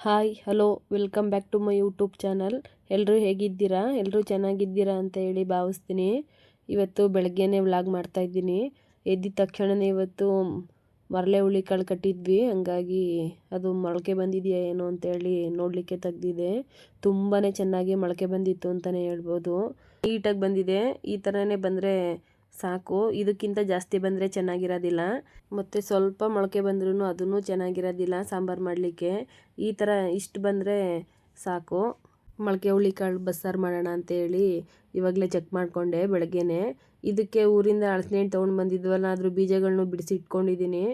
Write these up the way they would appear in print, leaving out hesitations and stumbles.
Hi hello welcome back to my YouTube channel. ಎಲ್ಲರೂ ಹೇಗಿದ್ದೀರಾ? ಎಲ್ಲರೂ ಚೆನ್ನಾಗಿದ್ದೀರಾ ಅಂತ ಹೇಳಿ ಭಾವಿಸ್ತೀನಿ. ಇವತ್ತು ಬೆಳಗ್ಗೆನೇ ವ್ಲಾಗ್ ಮಾಡ್ತಾಯಿದ್ದೀನಿ. ಎದ್ದಿದ ತಕ್ಷಣವೇ ಇವತ್ತು ಮರಳೆ ಹುಳಿ ಕಾಳು ಕಟ್ಟಿದ್ವಿ, ಹಂಗಾಗಿ ಅದು ಮೊಳಕೆ ಬಂದಿದೆಯಾ ಏನೋ ಅಂತೇಳಿ ನೋಡಲಿಕ್ಕೆ ತೆಗ್ದಿದೆ. ತುಂಬಾ ಚೆನ್ನಾಗಿ ಮೊಳಕೆ ಬಂದಿತ್ತು ಅಂತಲೇ ಹೇಳ್ಬೋದು. ನೀಟಾಗಿ ಬಂದಿದೆ. ಈ ಥರನೇ ಬಂದರೆ ಸಾಕು, ಇದಕ್ಕಿಂತ ಜಾಸ್ತಿ ಬಂದರೆ ಚೆನ್ನಾಗಿರೋದಿಲ್ಲ. ಮತ್ತು ಸ್ವಲ್ಪ ಮೊಳಕೆ ಬಂದ್ರೂ ಅದೂ ಚೆನ್ನಾಗಿರೋದಿಲ್ಲ ಸಾಂಬಾರು ಮಾಡಲಿಕ್ಕೆ. ಈ ಥರ ಇಷ್ಟು ಬಂದರೆ ಸಾಕು. ಮೊಳಕೆ ಹುಳಿಕಾಳು ಬಸ್ಸಾರು ಮಾಡೋಣ ಅಂತೇಳಿ ಇವಾಗಲೇ ಚೆಕ್ ಮಾಡಿಕೊಂಡೆ ಬೆಳಗ್ಗೆನೇ. ಇದಕ್ಕೆ ಊರಿಂದ ಹಲಸಿನಹಣ್ಣು ತೊಗೊಂಡು ಬಂದಿದ್ವಲ್ಲ, ಅದ್ರ ಬೀಜಗಳನ್ನೂ ಬಿಡಿಸಿ ಇಟ್ಕೊಂಡಿದ್ದೀನಿ.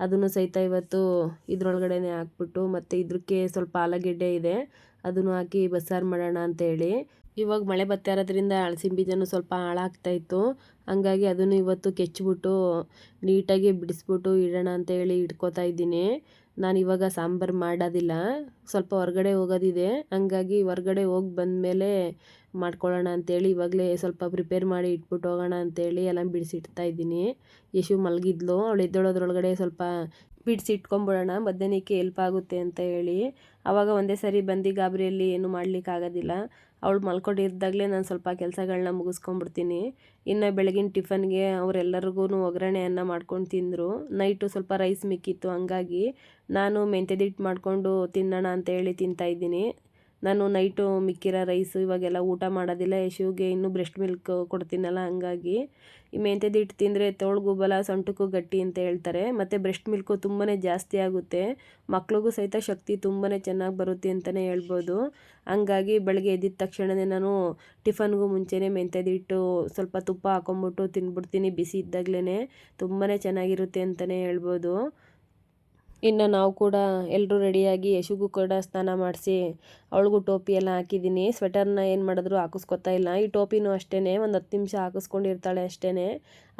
ಅದನ್ನು ಸಹಿತ ಇವತ್ತು ಇದ್ರೊಳಗಡೆನೆ ಹಾಕ್ಬಿಟ್ಟು, ಮತ್ತು ಇದಕ್ಕೆ ಸ್ವಲ್ಪ ಆಲೂಗೆಡ್ಡೆ ಇದೆ, ಅದನ್ನು ಹಾಕಿ ಬಸ್ಸಾರು ಮಾಡೋಣ ಅಂತೇಳಿ. ಇವಾಗ ಮಳೆ ಬರ್ತಾ ಇರೋದ್ರಿಂದ ಹಲಸಿನ ಬೀಜನೂ ಸ್ವಲ್ಪ ಹಾಳಾಗ್ತಾಯಿತ್ತು, ಹಂಗಾಗಿ ಅದನ್ನು ಇವತ್ತು ಕೆಚ್ಚಿಬಿಟ್ಟು ನೀಟಾಗಿ ಬಿಡಿಸ್ಬಿಟ್ಟು ಇಡೋಣ ಅಂತೇಳಿ ಇಟ್ಕೋತಾ ಇದ್ದೀನಿ. ನಾನು ಇವಾಗ ಸಾಂಬಾರು ಮಾಡೋದಿಲ್ಲ, ಸ್ವಲ್ಪ ಹೊರಗಡೆ ಹೋಗೋದಿದೆ, ಹಂಗಾಗಿ ಹೊರಗಡೆ ಹೋಗಿ ಬಂದಮೇಲೆ ಮಾಡ್ಕೊಳ್ಳೋಣ ಅಂತೇಳಿ ಇವಾಗಲೇ ಸ್ವಲ್ಪ ಪ್ರಿಪೇರ್ ಮಾಡಿ ಇಟ್ಬಿಟ್ಟು ಹೋಗೋಣ ಅಂತೇಳಿ ಎಲ್ಲ ಬಿಡಿಸಿಡ್ತಾ ಇದ್ದೀನಿ. ಯಶು ಮಲಗಿದ್ಲು, ಅವಳು ಎದ್ದೇಳೋದ್ರೊಳಗಡೆ ಸ್ವಲ್ಪ ಬಿಡಿಸಿಟ್ಕೊಂಬಿಡೋಣ, ಮಧ್ಯಾಹ್ನಕ್ಕೆ ಹೆಲ್ಪ್ ಆಗುತ್ತೆ ಅಂತ ಹೇಳಿ. ಆವಾಗ ಒಂದೇ ಸರಿ ಬಂದು ಗಾಬರಿಯಲ್ಲಿ ಏನು ಮಾಡಲಿಕ್ಕಾಗೋದಿಲ್ಲ. ಅವಳು ಮಲ್ಕೊಂಡಿದ್ದಾಗಲೇ ನಾನು ಸ್ವಲ್ಪ ಕೆಲಸಗಳನ್ನ ಮುಗಿಸ್ಕೊಂಡ್ಬಿಡ್ತೀನಿ. ಇನ್ನು ಬೆಳಗಿನ ಟಿಫನ್ಗೆ ಅವರೆಲ್ಲರಿಗೂ ಒಗ್ಗರಣೆ ಅನ್ನ ಮಾಡ್ಕೊಂಡು ತಿಂದರು. ನೈಟು ಸ್ವಲ್ಪ ರೈಸ್ ಮಿಕ್ಕಿತ್ತು, ಹಂಗಾಗಿ ನಾನು ಮೆಂತ್ಯದಿಟ್ಟು ಮಾಡಿಕೊಂಡು ತಿನ್ನೋಣ ಅಂತೇಳಿ ತಿಂತಾಯಿದ್ದೀನಿ. ನಾನು ನೈಟು ಮಿಕ್ಕಿರೋ ರೈಸು ಇವಾಗೆಲ್ಲ ಊಟ ಮಾಡೋದಿಲ್ಲ. ಯಶುಗೆ ಇನ್ನೂ ಬ್ರೆಸ್ಟ್ ಮಿಲ್ಕ್ ಕೊಡ್ತೀನಲ್ಲ, ಹಂಗಾಗಿ ಈ ಮೆಂತ್ಯದಿಟ್ಟು ತಿಂದರೆ ತೋಳ್ಗೂ ಬಲ ಸೊಂಟಕ್ಕೂ ಗಟ್ಟಿ ಅಂತ ಹೇಳ್ತಾರೆ. ಮತ್ತು ಬ್ರೆಸ್ಟ್ ಮಿಲ್ಕು ತುಂಬಾ ಜಾಸ್ತಿ ಆಗುತ್ತೆ, ಮಕ್ಳಿಗೂ ಸಹಿತ ಶಕ್ತಿ ತುಂಬಾ ಚೆನ್ನಾಗಿ ಬರುತ್ತೆ ಅಂತಲೇ ಹೇಳ್ಬೋದು. ಹಂಗಾಗಿ ಬೆಳಗ್ಗೆ ಎದ್ದಿದ ತಕ್ಷಣವೇ ನಾನು ಟಿಫನ್ಗೂ ಮುಂಚೆನೇ ಮೆಂತ್ಯದಿಟ್ಟು ಸ್ವಲ್ಪ ತುಪ್ಪ ಹಾಕೊಂಬಿಟ್ಟು ತಿಂದ್ಬಿಡ್ತೀನಿ, ಬಿಸಿ ಇದ್ದಾಗಲೇ. ತುಂಬಾ ಚೆನ್ನಾಗಿರುತ್ತೆ ಅಂತಲೇ ಹೇಳ್ಬೋದು. ಇನ್ನು ನಾವು ಕೂಡ ಎಲ್ಲರೂ ರೆಡಿಯಾಗಿ ಯಶುಗೂ ಕೂಡ ಸ್ನಾನ ಮಾಡಿಸಿ ಅವಳಿಗೂ ಟೋಪಿ ಎಲ್ಲ ಹಾಕಿದ್ದೀನಿ. ಸ್ವೆಟರ್ನ ಏನು ಮಾಡಿದ್ರು ಹಾಕಿಸ್ಕೊತಾ ಇಲ್ಲ. ಈ ಟೋಪಿನೂ ಅಷ್ಟೇ, ಒಂದು 10 ನಿಮಿಷ ಹಾಕಿಸ್ಕೊಂಡಿರ್ತಾಳೆ ಅಷ್ಟೇ,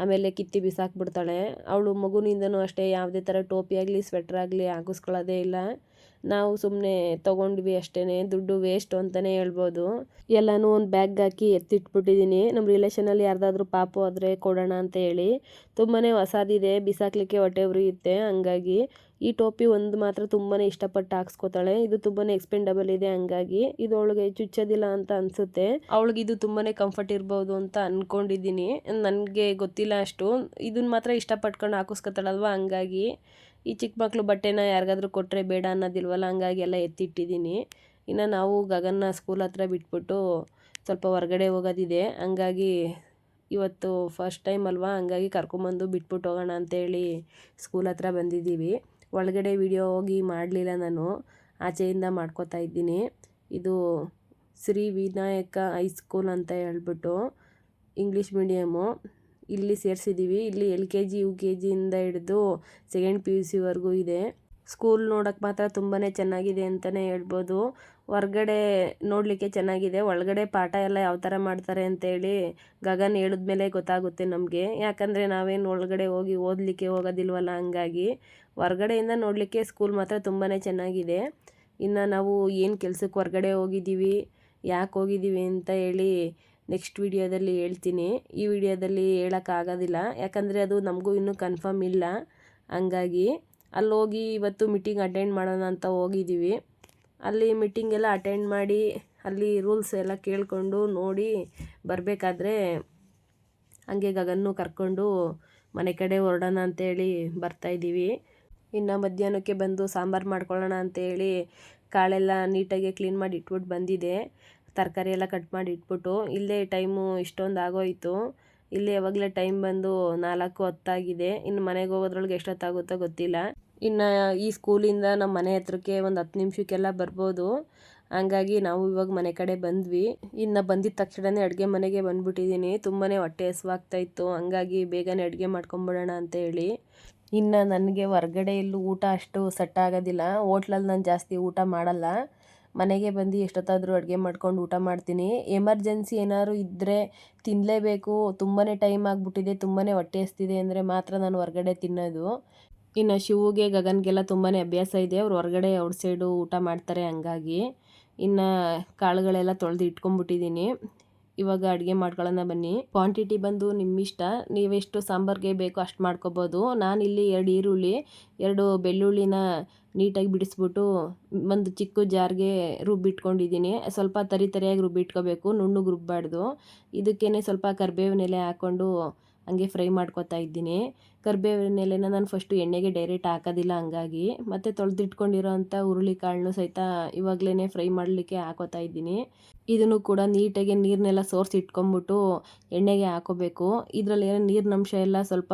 ಆಮೇಲೆ ಕಿತ್ತಿ ಬಿಸಾಕ್ಬಿಡ್ತಾಳೆ. ಅವಳು ಮಗುನಿಂದನೂ ಅಷ್ಟೇ ಯಾವುದೇ ಥರ ಟೋಪಿ ಆಗಲಿ ಸ್ವೆಟ್ರ್ ಆಗಲಿ ಹಾಕಿಸ್ಕೊಳ್ಳೋದೇ ಇಲ್ಲ. ನಾವು ಸುಮ್ಮನೆ ತೊಗೊಂಡ್ವಿ ಅಷ್ಟೇ, ದುಡ್ಡು ವೇಸ್ಟು ಅಂತಲೇ ಹೇಳ್ಬೋದು. ಎಲ್ಲನೂ ಒಂದು ಬ್ಯಾಗ್ ಹಾಕಿ ಎತ್ತಿಟ್ಬಿಟ್ಟಿದ್ದೀನಿ. ನಮ್ಮ ರಿಲೇಷನಲ್ಲಿ ಯಾರ್ದಾದ್ರೂ ಪಾಪು ಆದರೆ ಕೊಡೋಣ ಅಂತ ಹೇಳಿ. ತುಂಬಾ ಹೊಸದಿದೆ, ಬಿಸಾಕಲಿಕ್ಕೆ ಹೊಟ್ಟೆ ಉರಿಯುತ್ತೆ, ಹಂಗಾಗಿ ಈ ಟೋಪಿ ಒಂದು ಮಾತ್ರ ತುಂಬಾ ಇಷ್ಟಪಟ್ಟು ಹಾಕ್ಸ್ಕೊತಾಳೆ. ಇದು ತುಂಬಾ ಎಕ್ಸ್ಪೆಂಡಬಲ್ ಇದೆ, ಹಂಗಾಗಿ ಇದು ಅವಳಿಗೆ ಚುಚ್ಚೋದಿಲ್ಲ ಅಂತ ಅನಿಸುತ್ತೆ. ಅವಳಿಗೆ ಇದು ತುಂಬಾ ಕಂಫರ್ಟ್ ಇರ್ಬೋದು ಅಂತ ಅಂದ್ಕೊಂಡಿದ್ದೀನಿ. ನನಗೆ ಗೊತ್ತಿಲ್ಲ ಅಷ್ಟು, ಇದನ್ನ ಮಾತ್ರ ಇಷ್ಟಪಟ್ಕೊಂಡು ಹಾಕಿಸ್ಕೊತಾಳಲ್ವ, ಹಂಗಾಗಿ ಈ ಚಿಕ್ಕ ಮಕ್ಕಳು ಬಟ್ಟೆನ ಯಾರಿಗಾದ್ರೂ ಕೊಟ್ಟರೆ ಬೇಡ ಅನ್ನೋದಿಲ್ವಲ್ಲ, ಹಂಗಾಗಿ ಎಲ್ಲ ಎತ್ತಿಟ್ಟಿದ್ದೀನಿ. ಇನ್ನು ನಾವು ಗಗನ್ನ ಸ್ಕೂಲ್ ಹತ್ರ ಬಿಟ್ಬಿಟ್ಟು ಸ್ವಲ್ಪ ಹೊರಗಡೆ ಹೋಗೋದಿದೆ, ಹಂಗಾಗಿ ಇವತ್ತು ಫಸ್ಟ್ ಟೈಮ್ ಅಲ್ವಾ, ಹಂಗಾಗಿ ಕರ್ಕೊಂಬಂದು ಬಿಟ್ಬಿಟ್ಟು ಹೋಗೋಣ ಅಂತೇಳಿ ಸ್ಕೂಲ್ ಹತ್ರ ಬಂದಿದ್ದೀವಿ. ಒಳಗಡೆ ವಿಡಿಯೋ ಹೋಗಿ ಮಾಡಲಿಲ್ಲ, ನಾನು ಆಚೆಯಿಂದ ಮಾಡ್ಕೋತಾ ಇದ್ದೀನಿ. ಇದು ಶ್ರೀ ವಿನಾಯಕ ಹೈಸ್ಕೂಲ್ ಅಂತ ಹೇಳ್ಬಿಟ್ಟು ಇಂಗ್ಲೀಷ್ ಮೀಡಿಯಮ್ಮು, ಇಲ್ಲಿ ಸೇರಿಸಿದ್ದೀವಿ. ಇಲ್ಲಿ LKG UKG ಇಂದ ಹಿಡಿದು ಸೆಕೆಂಡ್ PUC ಇದೆ. ಸ್ಕೂಲ್ ನೋಡೋಕ್ಕೆ ಮಾತ್ರ ತುಂಬಾ ಚೆನ್ನಾಗಿದೆ ಅಂತಲೇ ಹೇಳ್ಬೋದು. ಹೊರ್ಗಡೆ ನೋಡಲಿಕ್ಕೆ ಚೆನ್ನಾಗಿದೆ, ಒಳಗಡೆ ಪಾಠ ಎಲ್ಲ ಯಾವ ಥರ ಮಾಡ್ತಾರೆ ಅಂತೇಳಿ ಗಗನ್ ಹೇಳಿದ್ಮೇಲೆ ಗೊತ್ತಾಗುತ್ತೆ ನಮಗೆ. ಯಾಕಂದರೆ ನಾವೇನು ಒಳಗಡೆ ಹೋಗಿ ಓದಲಿಕ್ಕೆ ಹೋಗೋದಿಲ್ವಲ್ಲ, ಹಂಗಾಗಿ ಹೊರ್ಗಡೆಯಿಂದ ನೋಡಲಿಕ್ಕೆ ಸ್ಕೂಲ್ ಮಾತ್ರ ತುಂಬಾ ಚೆನ್ನಾಗಿದೆ. ಇನ್ನು ನಾವು ಏನು ಕೆಲಸಕ್ಕೆ ಹೊರ್ಗಡೆ ಹೋಗಿದ್ದೀವಿ, ಯಾಕೆ ಹೋಗಿದ್ದೀವಿ ಅಂತ ಹೇಳಿ ನೆಕ್ಸ್ಟ್ ವಿಡಿಯೋದಲ್ಲಿ ಹೇಳ್ತೀನಿ. ಈ ವಿಡಿಯೋದಲ್ಲಿ ಹೇಳೋಕ್ಕಾಗೋದಿಲ್ಲ, ಯಾಕಂದರೆ ಅದು ನಮಗೂ ಇನ್ನೂ ಕನ್ಫರ್ಮ್ ಇಲ್ಲ. ಹಂಗಾಗಿ ಅಲ್ಲಿ ಹೋಗಿ ಇವತ್ತು ಮೀಟಿಂಗ್ ಅಟೆಂಡ್ ಮಾಡೋಣ ಅಂತ ಹೋಗಿದ್ದೀವಿ. ಅಲ್ಲಿ ಮೀಟಿಂಗೆಲ್ಲ ಅಟೆಂಡ್ ಮಾಡಿ ಅಲ್ಲಿ ರೂಲ್ಸ್ ಎಲ್ಲ ಕೇಳಿಕೊಂಡು ನೋಡಿ ಬರಬೇಕಾದ್ರೆ ಹಂಗೆ ಗಗನ್ನು ಕರ್ಕೊಂಡು ಮನೆ ಕಡೆ ಹೊರಡೋಣ ಅಂತೇಳಿ ಬರ್ತಾಯಿದ್ದೀವಿ. ಇನ್ನು ಮಧ್ಯಾಹ್ನಕ್ಕೆ ಬಂದು ಸಾಂಬಾರು ಮಾಡ್ಕೊಳ್ಳೋಣ ಅಂತೇಳಿ ಕಾಳೆಲ್ಲ ನೀಟಾಗಿ ಕ್ಲೀನ್ ಮಾಡಿ ಇಟ್ಬಿಟ್ಟು ಬಂದಿದೆ. ತರಕಾರಿ ಎಲ್ಲ ಕಟ್ ಮಾಡಿ ಇಟ್ಬಿಟ್ಟು ಇಲ್ಲೇ ಟೈಮು ಇಷ್ಟೊಂದು ಆಗೋಯಿತು. ಇಲ್ಲಿ ಯಾವಾಗಲೇ ಟೈಮ್ ಬಂದು 4:10 ಇನ್ನು ಮನೆಗೆ ಹೋಗೋದ್ರೊಳಗೆ ಎಷ್ಟೊತ್ತಾಗುತ್ತೋ ಗೊತ್ತಿಲ್ಲ. ಇನ್ನು ಈ ಸ್ಕೂಲಿಂದ ನಮ್ಮ ಮನೆ ಹತ್ರಕ್ಕೆ ಒಂದು 10 ನಿಮಿಷಕ್ಕೆಲ್ಲ ಬರ್ಬೋದು, ಹಂಗಾಗಿ ನಾವು ಇವಾಗ ಮನೆ ಕಡೆ ಬಂದ್ವಿ. ಇನ್ನು ಬಂದಿದ್ದ ತಕ್ಷಣವೇ ಅಡುಗೆ ಮನೆಗೆ ಬಂದುಬಿಟ್ಟಿದ್ದೀನಿ. ತುಂಬಾ ಹೊಟ್ಟೆ ಹಸಿವಾಗ್ತಾಯಿತ್ತು, ಹಂಗಾಗಿ ಬೇಗನೆ ಅಡುಗೆ ಮಾಡ್ಕೊಂಬಿಡೋಣ ಅಂತ ಹೇಳಿ. ಇನ್ನು ನನಗೆ ಹೊರ್ಗಡೆ ಎಲ್ಲೂ ಊಟ ಅಷ್ಟು ಸೆಟ್ ಆಗೋದಿಲ್ಲ. ಹೋಟ್ಲಲ್ಲಿ ನಾನು ಜಾಸ್ತಿ ಊಟ ಮಾಡಲ್ಲ, ಮನೆಗೆ ಬಂದು ಎಷ್ಟೊತ್ತಾದರೂ ಅಡುಗೆ ಮಾಡ್ಕೊಂಡು ಊಟ ಮಾಡ್ತೀನಿ. ಎಮರ್ಜೆನ್ಸಿ ಏನಾದ್ರು ಇದ್ದರೆ ತಿನ್ನಲೇಬೇಕು, ತುಂಬಾ ಟೈಮ್ ಆಗಿಬಿಟ್ಟಿದೆ, ತುಂಬಾ ಹೊಟ್ಟೆ ಹಸ್ತಿದೆ ಅಂದರೆ ಮಾತ್ರ ನಾನು ಹೊರಗಡೆ ತಿನ್ನೋದು. ಇನ್ನು ಶಿವುಗೆ ಗಗನ್ಗೆಲ್ಲ ತುಂಬಾ ಅಭ್ಯಾಸ ಇದೆ, ಅವ್ರು ಹೊರಗಡೆ ಔಟ್ಸೈಡು ಊಟ ಮಾಡ್ತಾರೆ, ಹಂಗಾಗಿ ಇನ್ನು ಕಾಳುಗಳೆಲ್ಲ ತೊಳೆದು ಇಟ್ಕೊಂಡ್ಬಿಟ್ಟಿದ್ದೀನಿ. ಇವಾಗ ಅಡುಗೆ ಮಾಡ್ಕೊಳ್ಳೋಣ ಬನ್ನಿ. ಕ್ವಾಂಟಿಟಿ ಬಂದು ನಿಮ್ಮಿಷ್ಟ, ನೀವೆಷ್ಟು ಸಾಂಬಾರಿಗೆ ಬೇಕೋ ಅಷ್ಟು ಮಾಡ್ಕೊಬೋದು. ನಾನಿಲ್ಲಿ 2 ಈರುಳ್ಳಿ 2 ಬೆಳ್ಳುಳ್ಳಿನ ನೀಟಾಗಿ ಬಿಡಿಸ್ಬಿಟ್ಟು ಒಂದು ಚಿಕ್ಕ ಜಾರ್ಗೆ ರುಬ್ಬಿಟ್ಕೊಂಡಿದ್ದೀನಿ. ಸ್ವಲ್ಪ ತರಿಯಾಗಿ ರುಬ್ಬಿಟ್ಕೋಬೇಕು, ನುಣ್ಣಗೆ ರುಬ್ಬಾರ್ದು. ಇದಕ್ಕೇನೆ ಸ್ವಲ್ಪ ಕರಿಬೇವಿನ ಎಲೆ ಹಾಕ್ಕೊಂಡು ಹಂಗೆ ಫ್ರೈ ಮಾಡ್ಕೊತಾ ಇದ್ದೀನಿ. ಕರಿಬೇವಿನ ಎಲೆನ ನಾನು ಫಸ್ಟು ಎಣ್ಣೆಗೆ ಡೈರೆಕ್ಟ್ ಹಾಕೋದಿಲ್ಲ, ಹಂಗಾಗಿ ಮತ್ತು ತೊಳೆದಿಟ್ಕೊಂಡಿರೋ ಅಂಥ ಹುರುಳಿಕಾಳನ್ನು ಸಹಿತ ಇವಾಗಲೇ ಫ್ರೈ ಮಾಡಲಿಕ್ಕೆ ಹಾಕೋತಾ ಇದ್ದೀನಿ. ಇದನ್ನು ಕೂಡ ನೀಟಾಗಿ ನೀರನ್ನೆಲ್ಲ ಸೋರ್ಸಿ ಇಟ್ಕೊಂಬಿಟ್ಟು ಎಣ್ಣೆಗೆ ಹಾಕೋಬೇಕು. ಇದರಲ್ಲಿ ಏನೋ ನೀರಿನಂಶ ಎಲ್ಲ ಸ್ವಲ್ಪ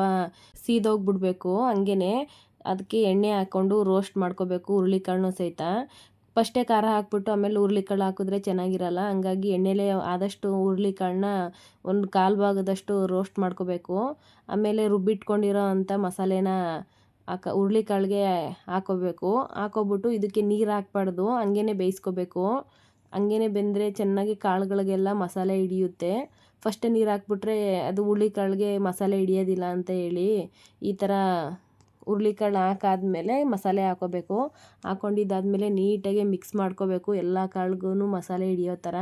ಸೀದೋಗ್ಬಿಡ್ಬೇಕು. ಹಂಗೇ ಅದಕ್ಕೆ ಎಣ್ಣೆ ಹಾಕ್ಕೊಂಡು ರೋಸ್ಟ್ ಮಾಡ್ಕೋಬೇಕು ಹುರುಳಿಕಾಳನ್ನು ಸಹಿತ. ಫಸ್ಟೇ ಖಾರ ಹಾಕ್ಬಿಟ್ಟು ಆಮೇಲೆ ಹುರುಳಿಕಾಳು ಹಾಕಿದ್ರೆ ಚೆನ್ನಾಗಿರಲ್ಲ, ಹಂಗಾಗಿ ಎಣ್ಣೆಲೇ ಆದಷ್ಟು ಹುರುಳಿಕಾಳನ್ನ ಒಂದು 1/4 ಭಾಗದಷ್ಟು ರೋಸ್ಟ್ ಮಾಡ್ಕೋಬೇಕು. ಆಮೇಲೆ ರುಬ್ಬಿಟ್ಕೊಂಡಿರೋ ಅಂಥ ಮಸಾಲೆನ ಹುರುಳಿಕಾಳಿಗೆ ಹಾಕೋಬೇಕು. ಹಾಕೋಬಿಟ್ಟು ಇದಕ್ಕೆ ನೀರು ಹಾಕ್ಬಾರ್ದು, ಹಂಗೇ ಬೇಯಿಸ್ಕೋಬೇಕು. ಹಂಗೇ ಬೆಂದರೆ ಚೆನ್ನಾಗಿ ಕಾಳುಗಳಿಗೆಲ್ಲ ಮಸಾಲೆ ಹಿಡಿಯುತ್ತೆ. ಫಸ್ಟೇ ನೀರು ಹಾಕ್ಬಿಟ್ರೆ ಅದು ಹುರುಳಿಕಾಳಿಗೆ ಮಸಾಲೆ ಹಿಡಿಯೋದಿಲ್ಲ ಅಂತ ಹೇಳಿ ಈ ಥರ ಹುರುಳಿಕಾಳು ಹಾಕಾದ್ಮೇಲೆ ಮಸಾಲೆ ಹಾಕೋಬೇಕು. ಹಾಕ್ಕೊಂಡಿದ್ದಾದ್ಮೇಲೆ ನೀಟಾಗಿ ಮಿಕ್ಸ್ ಮಾಡ್ಕೋಬೇಕು, ಎಲ್ಲ ಕಾಳಿಗೂ ಮಸಾಲೆ ಹಿಡಿಯೋ ಥರ.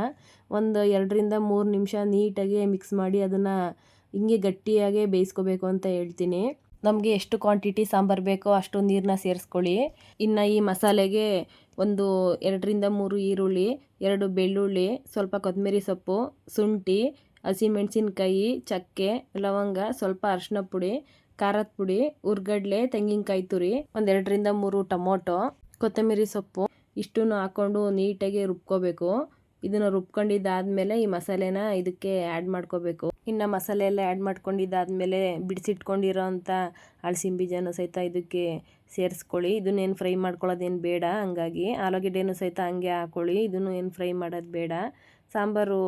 ಒಂದು 2ರಿಂದ 3 ನಿಮಿಷ ನೀಟಾಗಿ ಮಿಕ್ಸ್ ಮಾಡಿ ಅದನ್ನು ಹಿಂಗೆ ಗಟ್ಟಿಯಾಗೆ ಬೇಯಿಸ್ಕೋಬೇಕು ಅಂತ ಹೇಳ್ತೀನಿ. ನಮಗೆ ಎಷ್ಟು ಕ್ವಾಂಟಿಟಿ ಸಾಂಬಾರು ಬೇಕೋ ಅಷ್ಟು ನೀರನ್ನ ಸೇರಿಸ್ಕೊಳ್ಳಿ. ಇನ್ನು ಈ ಮಸಾಲೆಗೆ ಒಂದು 2ರಿಂದ 3 ಈರುಳ್ಳಿ, 2 ಬೆಳ್ಳುಳ್ಳಿ, ಸ್ವಲ್ಪ ಕೊತ್ತಂಬರಿ ಸೊಪ್ಪು, ಶುಂಠಿ, ಹಸಿಮೆಣಸಿನ್ಕಾಯಿ, ಚಕ್ಕೆ, ಲವಂಗ, ಸ್ವಲ್ಪ ಅರಿಶಿನ ಪುಡಿ, ಖಾರದ ಪುಡಿ, ಹುರ್ಗಡ್ಲೆ, ತೆಂಗಿನಕಾಯಿ ತುರಿ, ಒಂದು 2ರಿಂದ 3 ಟೊಮೊಟೊ, ಕೊತ್ತಂಬರಿ ಸೊಪ್ಪು ಇಷ್ಟನ್ನು ಹಾಕ್ಕೊಂಡು ನೀಟಾಗಿ ರುಬ್ಕೋಬೇಕು. ಇದನ್ನು ರುಬ್ಕೊಂಡಿದ್ದಾದಮೇಲೆ ಈ ಮಸಾಲೆನ ಇದಕ್ಕೆ ಆ್ಯಡ್ ಮಾಡ್ಕೋಬೇಕು. ಇನ್ನು ಮಸಾಲೆ ಎಲ್ಲ ಆ್ಯಡ್ ಮಾಡ್ಕೊಂಡಿದ್ದಾದಮೇಲೆ ಬಿಡಿಸಿಟ್ಕೊಂಡಿರೋ ಅಂಥ ಹಲಸಿನ ಬೀಜನೂ ಸಹಿತ ಇದಕ್ಕೆ ಸೇರಿಸ್ಕೊಳ್ಳಿ. ಇದನ್ನೇನು ಫ್ರೈ ಮಾಡ್ಕೊಳ್ಳೋದೇನು ಬೇಡ, ಹಂಗಾಗಿ ಆಲೂಗೆಡ್ಡೆನೂ ಸಹಿತ ಹಂಗೆ ಹಾಕ್ಕೊಳ್ಳಿ. ಇದನ್ನು ಏನು ಫ್ರೈ ಮಾಡೋದು ಬೇಡ. ಸಾಂಬಾರು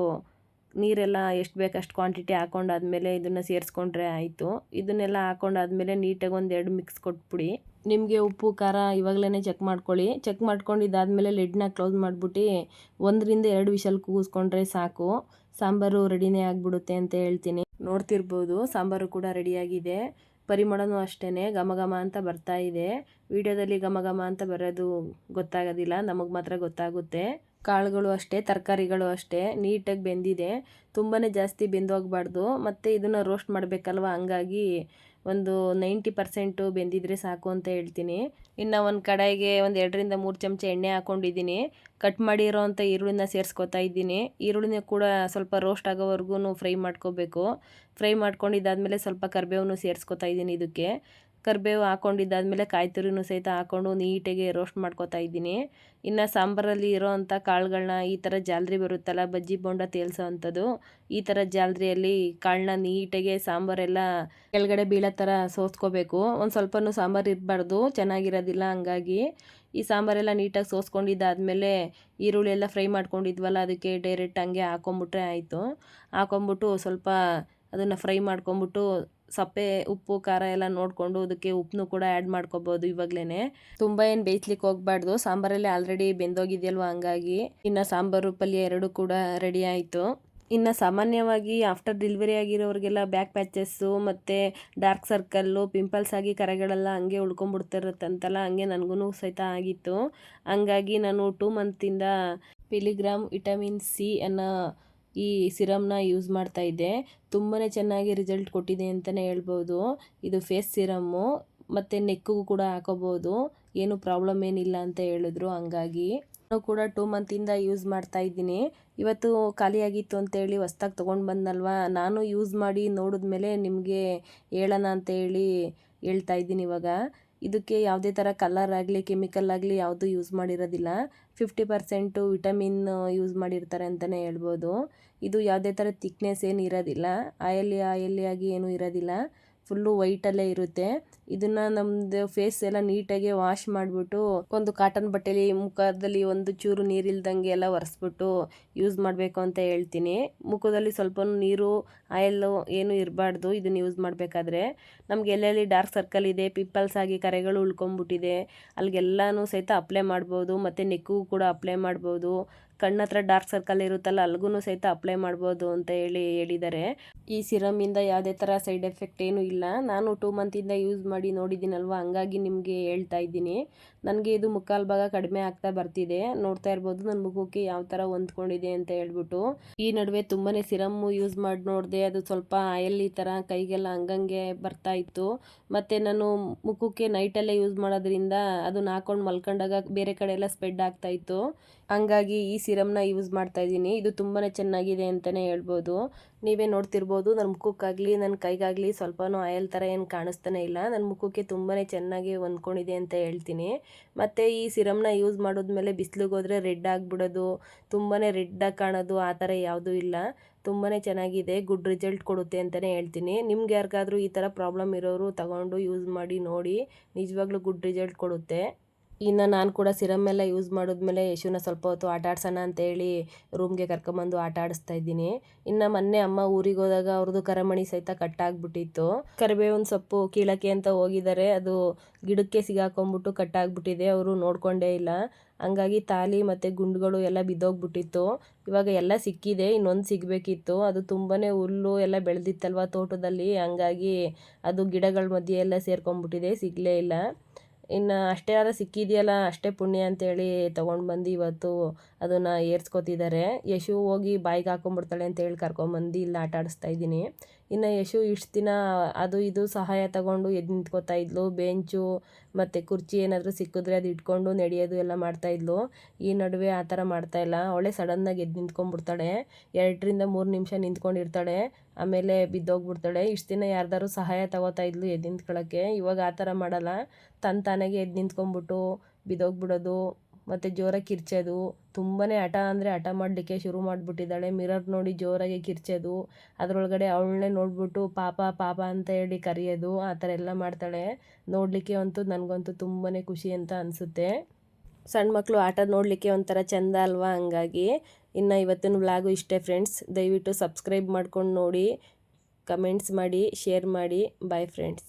ನೀರೆಲ್ಲ ಎಷ್ಟು ಬೇಕು ಅಷ್ಟು ಕ್ವಾಂಟಿಟಿ ಹಾಕೊಂಡಾದ್ಮೇಲೆ ಇದನ್ನು ಸೇರಿಸ್ಕೊಂಡ್ರೆ ಆಯಿತು. ಇದನ್ನೆಲ್ಲ ಹಾಕೊಂಡಾದ್ಮೇಲೆ ನೀಟಾಗಿ ಒಂದು 2 ಮಿಕ್ಸ್ ಕೊಟ್ಬಿಡಿ. ನಿಮಗೆ ಉಪ್ಪು ಖಾರ ಇವಾಗಲೇ ಚೆಕ್ ಮಾಡ್ಕೊಳ್ಳಿ. ಚೆಕ್ ಮಾಡ್ಕೊಂಡಿದ್ದಾದಮೇಲೆ ಲಿಡ್ನ ಕ್ಲೋಸ್ ಮಾಡಿಬಿಟ್ಟು 1ರಿಂದ 2 ವಿಷಲ್ ಕೂಗಿಸ್ಕೊಂಡ್ರೆ ಸಾಕು, ಸಾಂಬಾರು ರೆಡಿನೇ ಆಗಿಬಿಡುತ್ತೆ ಅಂತ ಹೇಳ್ತೀನಿ. ನೋಡ್ತಿರ್ಬೋದು ಸಾಂಬಾರು ಕೂಡ ರೆಡಿಯಾಗಿದೆ. ಪರಿಮಳನೂ ಅಷ್ಟೇ ಘಮ ಘಮ ಅಂತ ಬರ್ತಾ ಇದೆ. ವಿಡಿಯೋದಲ್ಲಿ ಘಮ ಘಮ ಅಂತ ಬರೋದು ಗೊತ್ತಾಗೋದಿಲ್ಲ, ನಮಗೆ ಮಾತ್ರ ಗೊತ್ತಾಗುತ್ತೆ. ಕಾಳುಗಳು ಅಷ್ಟೇ, ತರಕಾರಿಗಳು ಅಷ್ಟೇ ನೀಟಾಗಿ ಬೆಂದಿದೆ. ತುಂಬಾ ಜಾಸ್ತಿ ಬೆಂದೋಗಬಾರ್ದು, ಮತ್ತು ಇದನ್ನು ರೋಸ್ಟ್ ಮಾಡಬೇಕಲ್ವ, ಹಂಗಾಗಿ ಒಂದು 90% ಬೆಂದಿದ್ರೆ ಸಾಕು ಅಂತ ಹೇಳ್ತೀನಿ. ಇನ್ನು ಒಂದು ಕಡಾಯಿಗೆ ಒಂದು 2ರಿಂದ 3 ಚಮಚ ಎಣ್ಣೆ ಹಾಕ್ಕೊಂಡಿದ್ದೀನಿ. ಕಟ್ ಮಾಡಿರೋ ಅಂಥ ಈರುಳ್ಳಿನ ಸೇರಿಸ್ಕೊತಾ ಇದ್ದೀನಿ. ಈರುಳ್ಳಿನ ಕೂಡ ಸ್ವಲ್ಪ ರೋಸ್ಟ್ ಆಗೋವರೆಗೂ ಫ್ರೈ ಮಾಡ್ಕೋಬೇಕು. ಫ್ರೈ ಮಾಡ್ಕೊಂಡಿದ್ದಾದಮೇಲೆ ಸ್ವಲ್ಪ ಕರಿಬೇವನ್ನು ಸೇರಿಸ್ಕೊತಾ ಇದ್ದೀನಿ. ಇದಕ್ಕೆ ಕರಿಬೇವು ಹಾಕ್ಕೊಂಡಿದ್ದಾದಮೇಲೆ ಕಾಯಿ ತುರಿನೂ ಸಹಿತ ಹಾಕ್ಕೊಂಡು ನೀಟಾಗಿ ರೋಸ್ಟ್ ಮಾಡ್ಕೊತಾ ಇದ್ದೀನಿ. ಇನ್ನು ಸಾಂಬಾರಲ್ಲಿ ಇರೋ ಅಂಥ ಕಾಳುಗಳನ್ನ ಈ ಥರ ಜಾಲರಿ ಬರುತ್ತಲ್ಲ, ಬಜ್ಜಿ ಬೋಂಡ ತೇಲ್ಸೋ ಅಂಥದ್ದು, ಈ ಥರ ಜಾಲರಿಯಲ್ಲಿ ಕಾಳನ್ನ ನೀಟಾಗಿ ಸಾಂಬಾರೆಲ್ಲ ಕೆಳಗಡೆ ಬೀಳೋ ಥರ ಸೋಸ್ಕೋಬೇಕು. ಒಂದು ಸ್ವಲ್ಪನೂ ಸಾಂಬಾರು ಇರಬಾರ್ದು, ಚೆನ್ನಾಗಿರೋದಿಲ್ಲ. ಹಂಗಾಗಿ ಈ ಸಾಂಬಾರೆಲ್ಲ ನೀಟಾಗಿ ಸೋಸ್ಕೊಂಡಿದ್ದಾದಮೇಲೆ ಈರುಳ್ಳಿ ಎಲ್ಲ ಫ್ರೈ ಮಾಡ್ಕೊಂಡಿದ್ವಲ್ಲ, ಅದಕ್ಕೆ ಡೈರೆಕ್ಟ್ ಹಂಗೆ ಹಾಕ್ಕೊಂಬಿಟ್ರೆ ಆಯಿತು. ಹಾಕ್ಕೊಂಬಿಟ್ಟು ಸ್ವಲ್ಪ ಅದನ್ನು ಫ್ರೈ ಮಾಡ್ಕೊಂಬಿಟ್ಟು ಸಪ್ಪೆ ಉಪ್ಪು ಖಾರ ಎಲ್ಲ ನೋಡಿಕೊಂಡು ಅದಕ್ಕೆ ಉಪ್ಪನ್ನು ಕೂಡ ಆ್ಯಡ್ ಮಾಡ್ಕೋಬೋದು ಇವಾಗಲೇ. ತುಂಬ ಏನು ಬೇಯಿಸ್ಲಿಕ್ಕೆ ಹೋಗಬಾರ್ದು, ಸಾಂಬಾರಲ್ಲಿ ಆಲ್ರೆಡಿ ಬೆಂದೋಗಿದೆಯಲ್ವ, ಹಂಗಾಗಿ. ಇನ್ನು ಸಾಂಬಾರು ಪಲ್ಯ 2 ಕೂಡ ರೆಡಿ ಆಯಿತು. ಇನ್ನು ಸಾಮಾನ್ಯವಾಗಿ ಆಫ್ಟರ್ ಡೆಲಿವರಿ ಆಗಿರೋರಿಗೆಲ್ಲ ಬ್ಯಾಕ್ ಪ್ಯಾಚಸ್ಸು ಮತ್ತು ಡಾರ್ಕ್ ಸರ್ಕಲ್ಲು, ಪಿಂಪಲ್ಸ್ ಆಗಿ ಕರೆಗಳೆಲ್ಲ ಹಂಗೆ ಉಳ್ಕೊಂಬಿಡ್ತಿರುತ್ತಂತಲ್ಲ, ಹಂಗೆ ನನಗೂ ಸಹಿತ ಆಗಿತ್ತು. ಹಂಗಾಗಿ ನಾನು 2 ಮಂತಿಂದ ಪಿಲಿಗ್ರಾಮ್ ವಿಟಮಿನ್ ಸಿ ಅನ್ನೋ ಈ ಸಿರಮ್ನ ಯೂಸ್ ಮಾಡ್ತಾಯಿದ್ದೆ. ತುಂಬಾ ಚೆನ್ನಾಗಿ ರಿಸಲ್ಟ್ ಕೊಟ್ಟಿದೆ ಅಂತಲೇ ಹೇಳ್ಬೋದು. ಇದು ಫೇಸ್ ಸಿರಮ್ಮು, ಮತ್ತು ನೆಕ್ಕಿಗೂ ಕೂಡ ಹಾಕೋಬೋದು, ಏನು ಪ್ರಾಬ್ಲಮ್ ಏನಿಲ್ಲ ಅಂತ ಹೇಳಿದ್ರು. ಹಂಗಾಗಿ ನಾನು ಕೂಡ 2 ಮಂತಿಂದ ಯೂಸ್ ಮಾಡ್ತಾ ಇದ್ದೀನಿ. ಇವತ್ತು ಖಾಲಿಯಾಗಿತ್ತು ಅಂತೇಳಿ ಹೊಸ್ದಾಗಿ ತೊಗೊಂಡು ಬಂದಲ್ವ, ನಾನು ಯೂಸ್ ಮಾಡಿ ನೋಡಿದ್ಮೇಲೆ ನಿಮಗೆ ಹೇಳೋಣ ಅಂತೇಳಿ ಹೇಳ್ತಾ ಇದ್ದೀನಿ ಇವಾಗ. ಇದಕ್ಕೆ ಯಾವುದೇ ಥರ ಕಲರ್ ಆಗಲಿ ಕೆಮಿಕಲ್ ಆಗಲಿ ಯಾವುದು ಯೂಸ್ ಮಾಡಿರೋದಿಲ್ಲ. 50% ವಿಟಮಿನ್ ಯೂಸ್ ಮಾಡಿರ್ತಾರೆ ಅಂತಲೇ ಹೇಳ್ಬೋದು. ಇದು ಯಾವುದೇ ಥರ ಥಿಕ್ನೆಸ್ ಏನು ಇರೋದಿಲ್ಲ, ಆಯಿಲಿಯಾಗಿ ಏನೂ ಇರೋದಿಲ್ಲ, ಫುಲ್ಲು ವೈಟಲ್ಲೇ ಇರುತ್ತೆ. ಇದನ್ನು ನಮ್ಮದು ಫೇಸ್ ಎಲ್ಲ ನೀಟಾಗಿ ವಾಶ್ ಮಾಡಿಬಿಟ್ಟು ಒಂದು ಕಾಟನ್ ಬಟ್ಟೆಲಿ ಮುಖದಲ್ಲಿ ಒಂದು ಚೂರು ನೀರಿಲ್ದಂಗೆ ಎಲ್ಲ ಒರೆಸ್ಬಿಟ್ಟು ಯೂಸ್ ಮಾಡಬೇಕು ಅಂತ ಹೇಳ್ತೀನಿ. ಮುಖದಲ್ಲಿ ಸ್ವಲ್ಪ ನೀರು ಆಯಿಲ್ಲು ಏನೂ ಇರಬಾರ್ದು ಇದನ್ನು ಯೂಸ್ ಮಾಡಬೇಕಾದ್ರೆ. ನಮಗೆ ಎಲ್ಲೆಲ್ಲಿ ಡಾರ್ಕ್ ಸರ್ಕಲ್ ಇದೆ, ಪಿಂಪಲ್ಸ್ ಆಗಿ ಕರೆಗಳು ಉಳ್ಕೊಂಬಿಟ್ಟಿದೆ, ಅಲ್ಲಿಗೆಲ್ಲನೂ ಸಹಿತ ಅಪ್ಲೈ ಮಾಡ್ಬೋದು, ಮತ್ತು ನೆಕ್ಕಿಗೂ ಕೂಡ ಅಪ್ಲೈ ಮಾಡ್ಬೋದು. ಕಣ್ಣತ್ರ ಡಾರ್ಕ್ ಸರ್ಕಲ್ ಇರುತ್ತಲ್ಲ ಅಲ್ಗೂ ಸಹಿತ ಅಪ್ಲೈ ಮಾಡ್ಬೋದು ಅಂತ ಹೇಳಿದ್ದಾರೆ. ಈ ಸಿರಮಿಂದ ಯಾವುದೇ ಥರ ಸೈಡ್ ಎಫೆಕ್ಟ್ ಏನೂ ಇಲ್ಲ. ನಾನು 2 ಮಂತಿಂದ ಯೂಸ್ ಮಾಡಿ ನೋಡಿದ್ದೀನಲ್ವ, ಹಂಗಾಗಿ ನಿಮಗೆ ಹೇಳ್ತಾ ಇದ್ದೀನಿ. ನನಗೆ ಇದು ಮುಕ್ಕಾಲು ಭಾಗ ಕಡಿಮೆ ಆಗ್ತಾ ಬರ್ತಿದೆ. ನೋಡ್ತಾ ಇರ್ಬೋದು ನನ್ನ ಮುಖಕ್ಕೆ ಯಾವ ಥರ ಹೊಂದ್ಕೊಂಡಿದೆ ಅಂತ ಹೇಳ್ಬಿಟ್ಟು. ಈ ನಡುವೆ ತುಂಬಾ ಸಿರಮ್ಮು ಯೂಸ್ ಮಾಡಿ ನೋಡಿದೆ, ಅದು ಸ್ವಲ್ಪ ಆಯಿಲ್ ಈ ಥರ ಕೈಗೆಲ್ಲ ಹಂಗಂಗೆ ಬರ್ತಾ ಇತ್ತು. ಮತ್ತು ನಾನು ಮುಖಕ್ಕೆ ನೈಟಲ್ಲೇ ಯೂಸ್ ಮಾಡೋದ್ರಿಂದ ಅದನ್ನ ಹಾಕೊಂಡು ಮಲ್ಕೊಂಡಾಗ ಬೇರೆ ಕಡೆ ಎಲ್ಲ ಸ್ಪ್ರೆಡ್ ಆಗ್ತಾ ಇತ್ತು. ಹಂಗಾಗಿ ಈ ಸಿರಮ್ನ ಯೂಸ್ ಮಾಡ್ತಾ ಇದ್ದೀನಿ. ಇದು ತುಂಬಾ ಚೆನ್ನಾಗಿದೆ ಅಂತಲೇ ಹೇಳ್ಬೋದು. ನೀವೇ ನೋಡ್ತಿರ್ಬೋದು ನನ್ನ ಮುಖಕ್ಕಾಗಲಿ ನನ್ನ ಕೈಗಾಗಲಿ ಸ್ವಲ್ಪನೂ ಆಯಿಲ್ ಥರ ಏನು ಕಾಣಿಸ್ತಾನೆ ಇಲ್ಲ. ನನ್ನ ಮುಖಕ್ಕೆ ತುಂಬಾ ಚೆನ್ನಾಗಿ ಹೊಂದ್ಕೊಂಡಿದೆ ಅಂತ ಹೇಳ್ತೀನಿ. ಮತ್ತು ಈ ಸಿರಮ್ನ ಯೂಸ್ ಮಾಡಿದ್ಮೇಲೆ ಬಿಸಿಲಿಗೆ ಹೋದರೆ ರೆಡ್ ಆಗಿಬಿಡೋದು, ತುಂಬಾ ರೆಡ್ಡಾಗಿ ಕಾಣೋದು ಆ ಥರ ಯಾವುದೂ ಇಲ್ಲ. ತುಂಬಾ ಚೆನ್ನಾಗಿದೆ, ಗುಡ್ ರಿಸಲ್ಟ್ ಕೊಡುತ್ತೆ ಅಂತಲೇ ಹೇಳ್ತೀನಿ. ನಿಮ್ಗೆ ಯಾರಿಗಾದ್ರೂ ಈ ಥರ ಪ್ರಾಬ್ಲಮ್ ಇರೋರು ತಗೊಂಡು ಯೂಸ್ ಮಾಡಿ ನೋಡಿ, ನಿಜವಾಗ್ಲೂ ಗುಡ್ ರಿಸಲ್ಟ್ ಕೊಡುತ್ತೆ. ಇನ್ನು ನಾನು ಕೂಡ ಸಿರಮ್ ಎಲ್ಲ ಯೂಸ್ ಮಾಡಿದ್ಮೇಲೆ ಯಶುನ ಸ್ವಲ್ಪ ಹೊತ್ತು ಆಟ ಆಡ್ಸೋಣ ಅಂತೇಳಿ ರೂಮ್ಗೆ ಕರ್ಕೊಂಬಂದು ಆಟ ಆಡಿಸ್ತಾ ಇದ್ದೀನಿ. ಇನ್ನು ಮೊನ್ನೆ ಅಮ್ಮ ಊರಿಗೆ ಹೋದಾಗ ಅವ್ರದ್ದು ಕರಮಣಿ ಸಹಿತ ಕಟ್ಟಾಗ್ಬಿಟ್ಟಿತ್ತು. ಕರಿಬೇವಿನ ಸೊಪ್ಪು ಕೀಳಕ್ಕೆ ಅಂತ ಹೋಗಿದ್ದಾರೆ, ಅದು ಗಿಡಕ್ಕೆ ಸಿಗಾಕೊಂಡ್ಬಿಟ್ಟು ಕಟ್ಟಾಗ್ಬಿಟ್ಟಿದೆ. ಅವರು ನೋಡ್ಕೊಂಡೇ ಇಲ್ಲ, ಹಂಗಾಗಿ ತಾಲಿ ಮತ್ತು ಗುಂಡುಗಳು ಎಲ್ಲ ಬಿದ್ದೋಗ್ಬಿಟ್ಟಿತ್ತು. ಇವಾಗ ಎಲ್ಲ ಸಿಕ್ಕಿದೆ, ಇನ್ನೊಂದು ಸಿಗಬೇಕಿತ್ತು. ಅದು ತುಂಬಾ ಹುಲ್ಲು ಎಲ್ಲ ಬೆಳೆದಿತ್ತಲ್ವ ತೋಟದಲ್ಲಿ, ಹಂಗಾಗಿ ಅದು ಗಿಡಗಳ ಮಧ್ಯೆ ಎಲ್ಲ ಸೇರ್ಕೊಂಡ್ಬಿಟ್ಟಿದೆ, ಸಿಗಲೇ ಇಲ್ಲ. ಇನ್ನು ಅಷ್ಟೇ ಆದ ಸಿಕ್ಕಿದೆಯಲ್ಲ ಅಷ್ಟೇ ಪುಣ್ಯ ಅಂತೇಳಿ ತೊಗೊಂಡು ಬಂದು ಇವತ್ತು ಅದನ್ನು ಏರ್ಸ್ಕೊತಿದ್ದಾರೆ. ಯಶು ಹೋಗಿ ಬಾಯಿಗೆ ಹಾಕೊಂಡ್ಬಿಡ್ತಾಳೆ ಅಂತೇಳಿ ಕರ್ಕೊಂಬಂದು ಇಲ್ಲಿ ಆಟ ಆಡಿಸ್ತಾ ಇದ್ದೀನಿ. ಇನ್ನು ಯಶು ಇಷ್ಟು ದಿನ ಅದು ಇದು ಸಹಾಯ ತಗೊಂಡು ಎದ್ದು ನಿಂತ್ಕೋತಾ ಇದ್ಲು. ಬೆಂಚು ಮತ್ತು ಕುರ್ಚಿ ಏನಾದರೂ ಸಿಕ್ಕಿದ್ರೆ ಅದು ಇಟ್ಕೊಂಡು ನಡೆಯೋದು ಎಲ್ಲ ಮಾಡ್ತಾಯಿದ್ಲು. ಈ ನಡುವೆ ಆ ಥರ ಮಾಡ್ತಾಯಿಲ್ಲ. ಅವಳೇ ಸಡನ್ನಾಗಿ ಎದ್ದು ನಿಂತ್ಕೊಂಡ್ಬಿಡ್ತಾಳೆ, 2ರಿಂದ 3 ನಿಮಿಷ ನಿಂತ್ಕೊಂಡಿರ್ತಾಳೆ, ಆಮೇಲೆ ಬಿದ್ದೋಗ್ಬಿಡ್ತಾಳೆ. ಇಷ್ಟು ದಿನ ಯಾರ್ದಾರು ಸಹಾಯ ತಗೋತಾ ಇದ್ಲು ಎದ್ದು ನಿಂತ್ಕೊಳ್ಳೋಕ್ಕೆ, ಇವಾಗ ಆ ಥರ ಮಾಡಲ್ಲ. ತಾನಾಗೆ ಎದ್ದು ನಿಂತ್ಕೊಂಡ್ಬಿಟ್ಟು ಬಿದ್ದೋಗ್ಬಿಡೋದು ಮತ್ತು ಜೋರಾಗಿ ಕಿರ್ಚೋದು. ತುಂಬಾ ಹಠ ಅಂದರೆ ಹಠ ಮಾಡಲಿಕ್ಕೆ ಶುರು ಮಾಡಿಬಿಟ್ಟಿದ್ದಾಳೆ. ಮಿರರ್ ನೋಡಿ ಜೋರಾಗಿ ಕಿರ್ಚೋದು, ಅದರೊಳಗಡೆ ಅವಳನ್ನೇ ನೋಡಿಬಿಟ್ಟು ಪಾಪ ಪಾಪ ಅಂತ ಹೇಳಿ ಕರೆಯೋದು, ಆ ಥರ ಎಲ್ಲ ಮಾಡ್ತಾಳೆ. ನೋಡಲಿಕ್ಕೆ ಅಂತೂ ನನಗಂತೂ ತುಂಬಾ ಖುಷಿ ಅಂತ ಅನಿಸುತ್ತೆ. ಸಣ್ಣ ಮಕ್ಕಳು ಆಟ ನೋಡಲಿಕ್ಕೆ ಒಂಥರ ಚೆಂದ ಅಲ್ವಾ, ಹಂಗಾಗಿ. ಇನ್ನು ಇವತ್ತಿನ ವ್ಲಾಗು ಇಷ್ಟೇ ಫ್ರೆಂಡ್ಸ್. ದಯವಿಟ್ಟು ಸಬ್ಸ್ಕ್ರೈಬ್ ಮಾಡ್ಕೊಂಡು ನೋಡಿ, ಕಮೆಂಟ್ಸ್ ಮಾಡಿ, ಶೇರ್ ಮಾಡಿ. Bye friends.